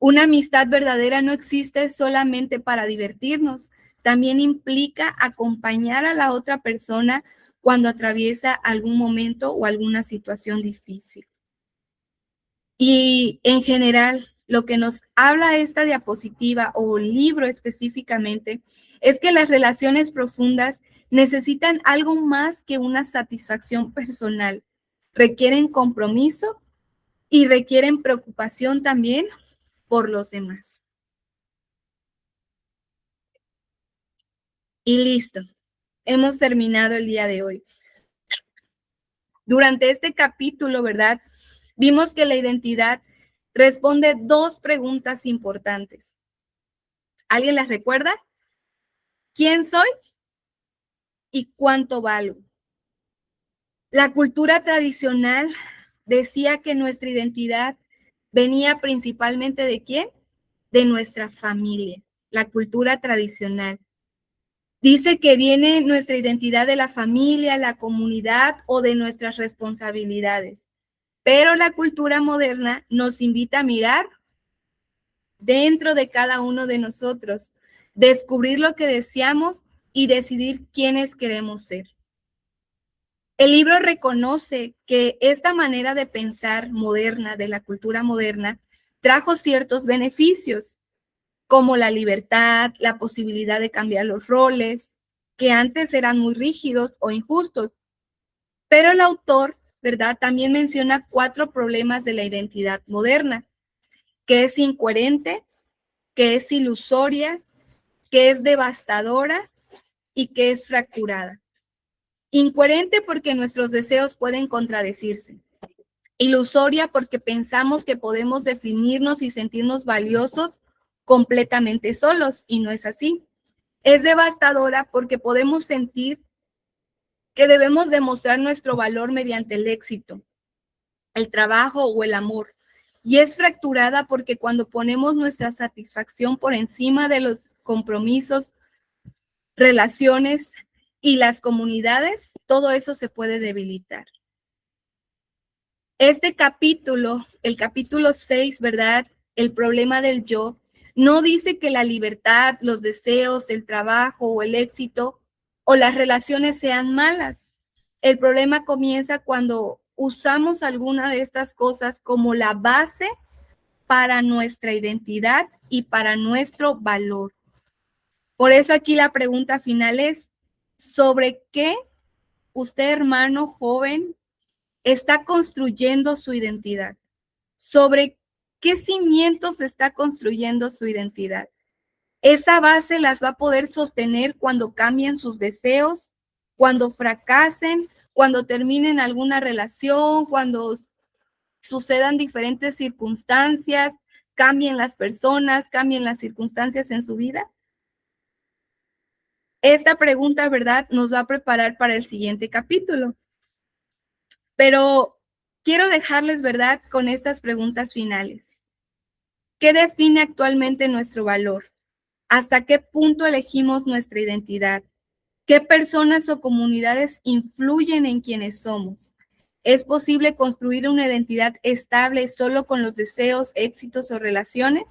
Una amistad verdadera no existe solamente para divertirnos, también implica acompañar a la otra persona cuando atraviesa algún momento o alguna situación difícil. Y en general, lo que nos habla esta diapositiva o libro específicamente es que las relaciones profundas necesitan algo más que una satisfacción personal. Requieren compromiso y requieren preocupación también por los demás. Y listo, hemos terminado el día de hoy. Durante este capítulo, ¿verdad?, vimos que la identidad responde dos preguntas importantes. ¿Alguien las recuerda? ¿Quién soy y cuánto valgo? La cultura tradicional decía que nuestra identidad venía principalmente ¿de quién? De nuestra familia, la cultura tradicional. Dice que viene nuestra identidad de la familia, la comunidad o de nuestras responsabilidades. Pero la cultura moderna nos invita a mirar dentro de cada uno de nosotros, descubrir lo que deseamos y decidir quiénes queremos ser. El libro reconoce que esta manera de pensar moderna, de la cultura moderna, trajo ciertos beneficios, como la libertad, la posibilidad de cambiar los roles, que antes eran muy rígidos o injustos. Pero el autor, ¿verdad?, también menciona 4 problemas de la identidad moderna, que es incoherente, que es ilusoria, que es devastadora y que es fracturada. Incoherente porque nuestros deseos pueden contradecirse. Ilusoria porque pensamos que podemos definirnos y sentirnos valiosos completamente solos, y no es así. Es devastadora porque podemos sentir que debemos demostrar nuestro valor mediante el éxito, el trabajo o el amor. Y es fracturada porque cuando ponemos nuestra satisfacción por encima de los compromisos, relaciones y las comunidades, todo eso se puede debilitar. Este capítulo, el capítulo 6, ¿verdad? El problema del yo, no dice que la libertad, los deseos, el trabajo o el éxito o las relaciones sean malas. El problema comienza cuando usamos alguna de estas cosas como la base para nuestra identidad y para nuestro valor. Por eso aquí la pregunta final es, ¿sobre qué usted, hermano joven, está construyendo su identidad? ¿Sobre qué cimientos está construyendo su identidad? Esa base las va a poder sostener cuando cambien sus deseos, cuando fracasen, cuando terminen alguna relación, cuando sucedan diferentes circunstancias, cambien las personas, cambien las circunstancias en su vida. Esta pregunta, ¿verdad?, nos va a preparar para el siguiente capítulo. Pero quiero dejarles, ¿verdad?, con estas preguntas finales. ¿Qué define actualmente nuestro valor? ¿Hasta qué punto elegimos nuestra identidad? ¿Qué personas o comunidades influyen en quienes somos? ¿Es posible construir una identidad estable solo con los deseos, éxitos o relaciones?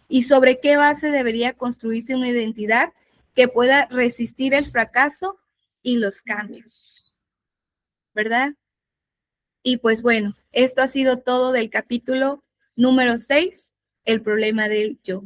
¿Y sobre qué base debería construirse una identidad que pueda resistir el fracaso y los cambios? ¿Verdad? Y pues bueno, esto ha sido todo del capítulo número 6, el problema del yo.